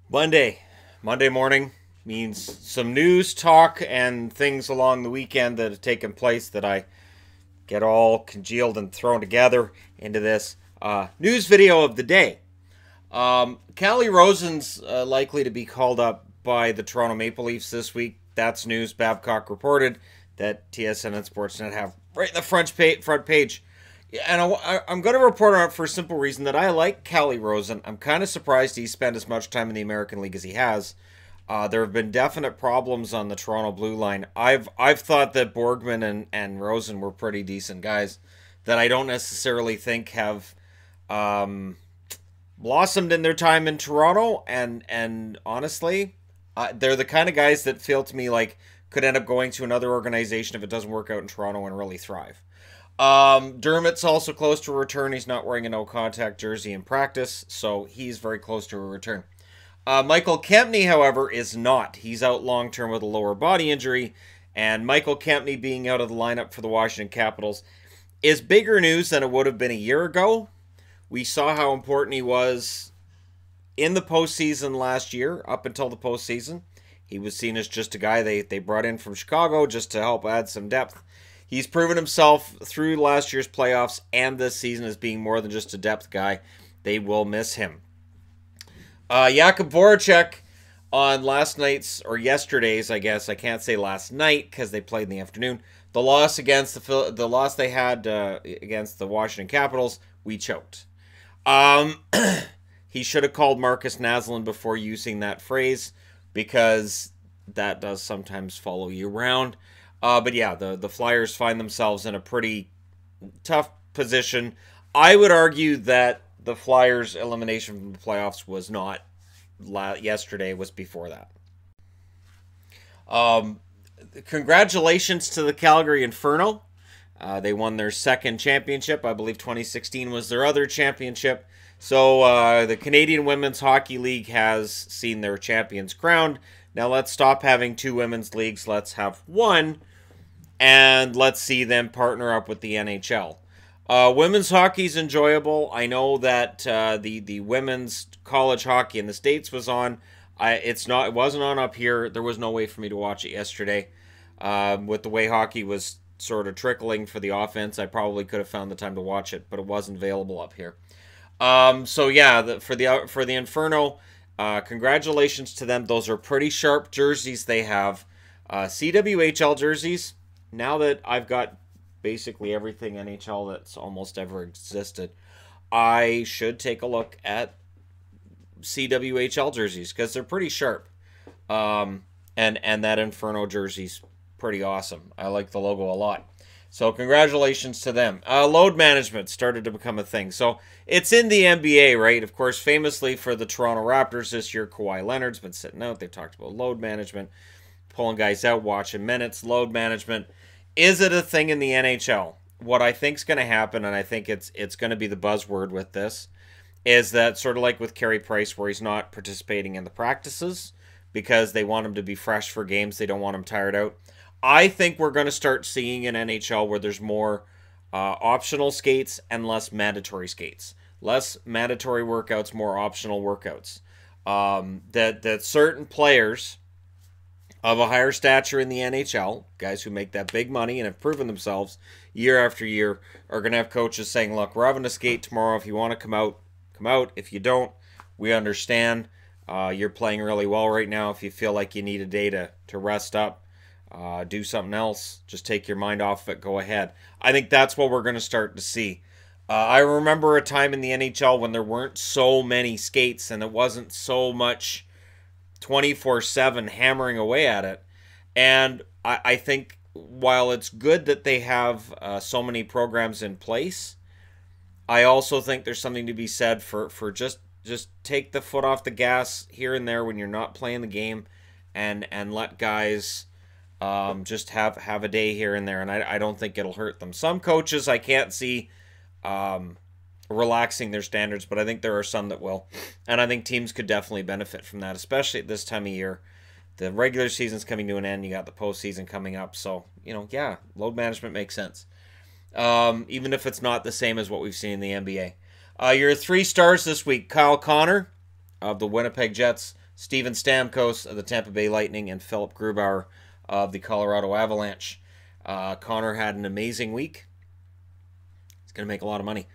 Monday morning means some news, talk, and things along the weekend that have taken place that I get all congealed and thrown together into this news video of the day. Callie Rosen's likely to be called up by the Toronto Maple Leafs this week. That's news Babcock reported that TSN and Sportsnet have right in the front page. And I'm going to report on it for a simple reason that I like Callie Rosen. I'm kind of surprised he spent as much time in the American League as he has. There have been definite problems on the Toronto blue line. I've thought that Borgman and Rosen were pretty decent guys that I don't necessarily think have blossomed in their time in Toronto. And honestly, they're the kind of guys that feel to me like could end up going to another organization if it doesn't work out in Toronto and really thrive. Dermott's also close to a return. He's not wearing a no-contact jersey in practice, so he's very close to a return. Michael Kempny, however, is not. He's out long-term with a lower body injury, and Michael Kempny being out of the lineup for the Washington Capitals is bigger news than it would have been a year ago. We saw how important he was in the postseason last year, up until the postseason. He was seen as just a guy they brought in from Chicago just to help add some depth. He's proven himself through last year's playoffs and this season as being more than just a depth guy. They will miss him. Jakub Voracek on last night's, or yesterday's, I guess. I can't say last night because they played in the afternoon. The loss against the loss they had against the Washington Capitals, we choked. He should have called Marcus Naslund before using that phrase because that does sometimes follow you around. But yeah, the Flyers find themselves in a pretty tough position. I would argue that the Flyers' elimination from the playoffs was not yesterday, was before that. Congratulations to the Calgary Inferno. They won their second championship. I believe 2016 was their other championship. So the Canadian Women's Hockey League has seen their champions crowned. Now let's stop having two women's leagues. Let's have one, and let's see them partner up with the NHL. Women's hockey is enjoyable. I know that the women's college hockey in the States was on. It wasn't on up here. There was no way for me to watch it yesterday. With the way hockey was sort of trickling for the offense, I probably could have found the time to watch it, but it wasn't available up here. So yeah, for the Inferno. Congratulations to them. Those are pretty sharp jerseys they have. CWHL jerseys, now that I've got basically everything NHL that's almost ever existed, I should take a look at CWHL jerseys because they're pretty sharp. And that Inferno jersey's pretty awesome. I like the logo a lot. So congratulations to them. Load management started to become a thing. So it's in the NBA, right? Of course, famously for the Toronto Raptors this year, Kawhi Leonard's been sitting out. They've talked about load management, pulling guys out, watching minutes, load management. Is it a thing in the NHL? What I think is going to happen, and I think it's going to be the buzzword with this, is that sort of like with Carey Price where he's not participating in the practices because they want him to be fresh for games. They don't want him tired out. I think we're going to start seeing an NHL where there's more optional skates and less mandatory skates. Less mandatory workouts, more optional workouts. That certain players of a higher stature in the NHL, guys who make that big money and have proven themselves year after year, are going to have coaches saying, look, we're having a skate tomorrow. If you want to come out, come out. If you don't, we understand. You're playing really well right now. If you feel like you need a day to rest up, do something else, just take your mind off of it, go ahead. I think that's what we're going to start to see. I remember a time in the NHL when there weren't so many skates and it wasn't so much 24/7 hammering away at it. And I think while it's good that they have so many programs in place, I also think there's something to be said for just take the foot off the gas here and there when you're not playing the game and let guys just have a day here and there, and I don't think it'll hurt them. Some coaches I can't see relaxing their standards, but I think there are some that will, and I think teams could definitely benefit from that, especially at this time of year. The regular season's coming to an end. You got the postseason coming up, so yeah, load management makes sense. Even if it's not the same as what we've seen in the NBA. Your 3 stars this week: Kyle Connor of the Winnipeg Jets, Steven Stamkos of the Tampa Bay Lightning, and Philip Grubauer of the Colorado Avalanche. Connor had an amazing week. He's going to make a lot of money,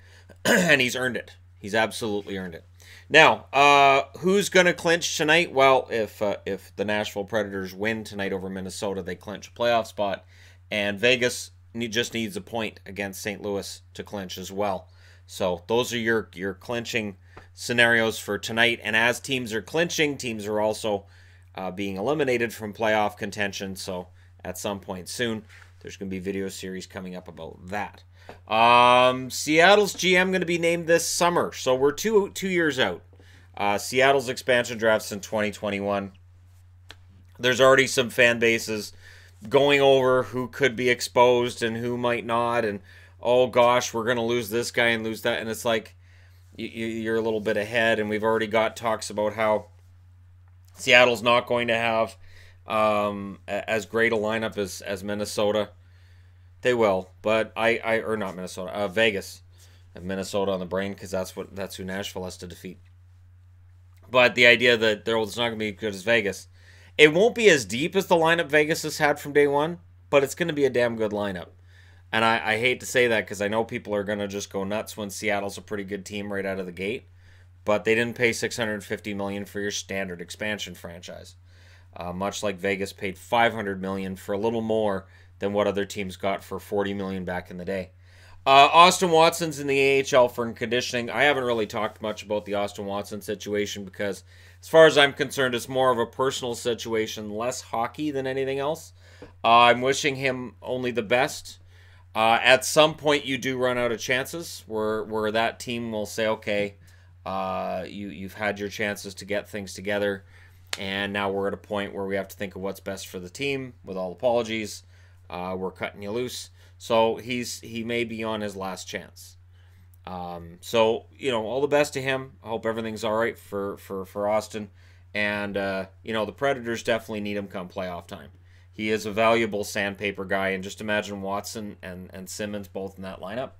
and he's earned it. He's absolutely earned it. Now, who's going to clinch tonight? Well, if the Nashville Predators win tonight over Minnesota, they clinch a playoff spot, and Vegas just needs a point against St. Louis to clinch as well. So those are your clinching scenarios for tonight. And as teams are clinching, teams are also being eliminated from playoff contention. So at some point soon, there's going to be video series coming up about that. Seattle's GM going to be named this summer. So we're two years out. Seattle's expansion draft's in 2021. There's already some fan bases going over who could be exposed and who might not. And, oh gosh, we're going to lose this guy and lose that. And it's like, you're a little bit ahead. And we've already got talks about how Seattle's not going to have as great a lineup as Minnesota. They will, but or not Minnesota, Vegas. I have Minnesota on the brain because that's who Nashville has to defeat. But the idea that it's not going to be as good as Vegas. It won't be as deep as the lineup Vegas has had from day one, but it's going to be a damn good lineup. And I hate to say that because I know people are going to just go nuts when Seattle's a pretty good team right out of the gate. But they didn't pay $650 million for your standard expansion franchise. Much like Vegas paid $500 million for a little more than what other teams got for $40 million back in the day. Austin Watson's in the AHL for conditioning. I haven't really talked much about the Austin Watson situation because, as far as I'm concerned, it's more of a personal situation, less hockey than anything else. I'm wishing him only the best. At some point, you do run out of chances where that team will say, okay, you've had your chances to get things together, and now we're at a point where we have to think of what's best for the team, with all apologies. We're cutting you loose. So he may be on his last chance. So, all the best to him. I hope everything's all right for Austin. And, the Predators definitely need him come playoff time. He is a valuable sandpaper guy. And just imagine Watson and Simmons both in that lineup.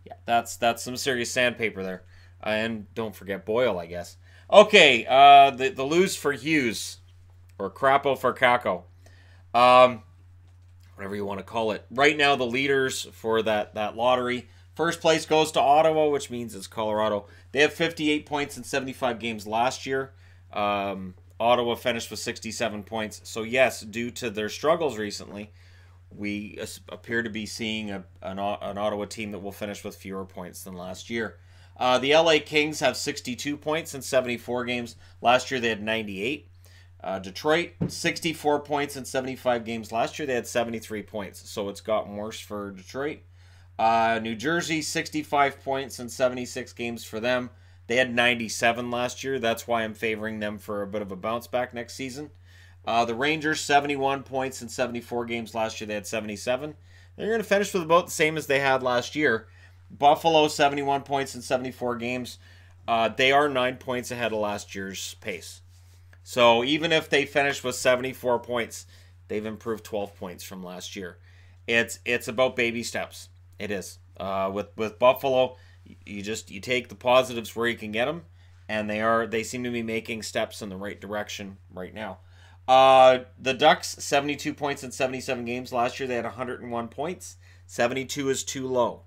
Yeah, that's some serious sandpaper there. And don't forget Boyle, I guess. Okay, the lose for Hughes. Or Crapo for Kako. Whatever you want to call it. Right now, the leaders for that lottery. First place goes to Ottawa, which means it's Colorado. They have 58 points in 75 games last year. Ottawa finished with 67 points. So, yes, due to their struggles recently, we appear to be seeing an Ottawa team that will finish with fewer points than last year. The LA Kings have 62 points in 74 games. Last year, they had 98. Detroit, 64 points in 75 games. Last year, they had 73 points, so it's gotten worse for Detroit. New Jersey, 65 points in 76 games for them. They had 97 last year. That's why I'm favoring them for a bit of a bounce back next season. The Rangers, 71 points in 74 games. Last year, they had 77. They're going to finish with about the same as they had last year. Buffalo, 71 points in 74 games. They are 9 points ahead of last year's pace. So even if they finish with 74 points, they've improved 12 points from last year. It's about baby steps. It is. With Buffalo, you take the positives where you can get them, and they seem to be making steps in the right direction right now. The Ducks, 72 points in 77 games. Last year they had 101 points. 72 is too low.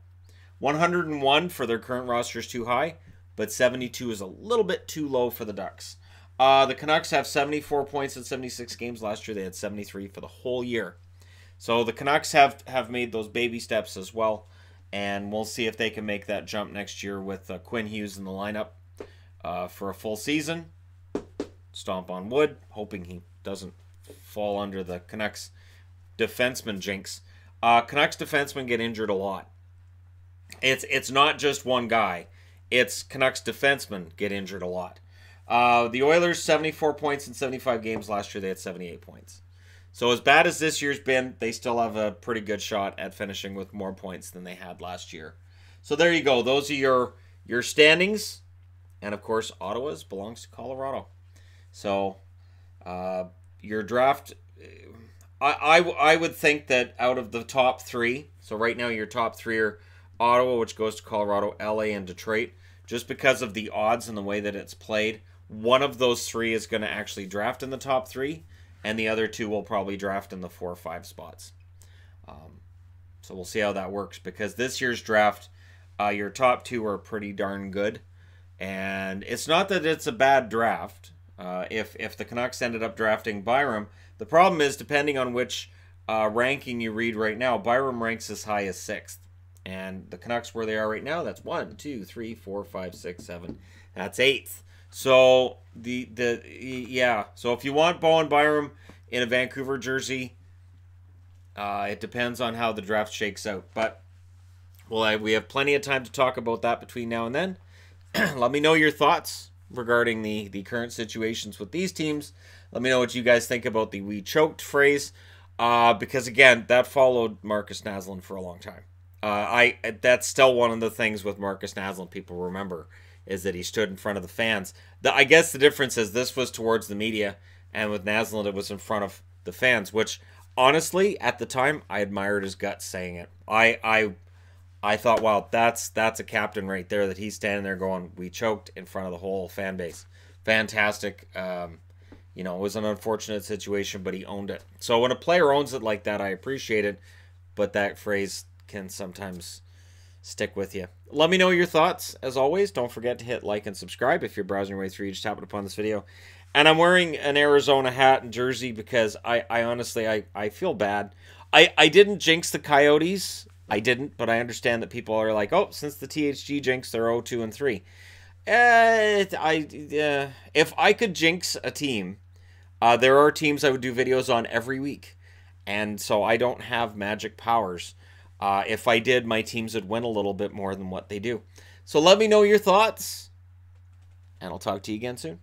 101 for their current roster is too high, but 72 is a little bit too low for the Ducks. The Canucks have 74 points in 76 games. Last year they had 73 for the whole year. So the Canucks have made those baby steps as well. And we'll see if they can make that jump next year with Quinn Hughes in the lineup for a full season. Stomp on wood, hoping he doesn't fall under the Canucks defenseman jinx. Canucks defensemen get injured a lot. It's not just one guy. It's Canucks defensemen get injured a lot. The Oilers, 74 points in 75 games. Last year, they had 78 points. So as bad as this year's been, they still have a pretty good shot at finishing with more points than they had last year. So there you go. Those are your standings. And, of course, Ottawa's belongs to Colorado. So your draft, I would think that out of the top three, so right now your top three are Ottawa, which goes to Colorado, LA, and Detroit. Just because of the odds and the way that it's played, one of those three is going to actually draft in the top 3, and the other 2 will probably draft in the 4 or 5 spots. So we'll see how that works, because this year's draft, your top 2 are pretty darn good. And it's not that it's a bad draft. If the Canucks ended up drafting Byram, the problem is, depending on which ranking you read right now, Byram ranks as high as 6th. And the Canucks, where they are right now, that's 1, 2, 3, 4, 5, 6, 7. That's 8th. So so if you want Bowen Byram in a Vancouver jersey, it depends on how the draft shakes out. But we have plenty of time to talk about that between now and then. Let me know your thoughts regarding the current situations with these teams. Let me know what you guys think about the "we choked" phrase, because again, that followed Marcus Naslund for a long time. That's still one of the things with Marcus Naslund people remember, is that he stood in front of the fans. I guess the difference is this was towards the media, and with Naslund it was in front of the fans, which honestly at the time I admired his guts saying it. I thought, wow, that's a captain right there, that he's standing there going, "we choked" in front of the whole fan base. Fantastic. It was an unfortunate situation, but he owned it. So when a player owns it like that, I appreciate it, but that phrase can sometimes stick with you. Let me know your thoughts. As always, don't forget to hit like and subscribe if you're browsing your way through. You just happen upon this video. And I'm wearing an Arizona hat and jersey because I honestly, I feel bad. I didn't jinx the Coyotes. I didn't, but I understand that people are like, oh, since the THG jinx, they're 0-2 and 3. If I could jinx a team, there are teams I would do videos on every week. And so I don't have magic powers. If I did, my teams would win a little bit more than what they do. So let me know your thoughts, and I'll talk to you again soon.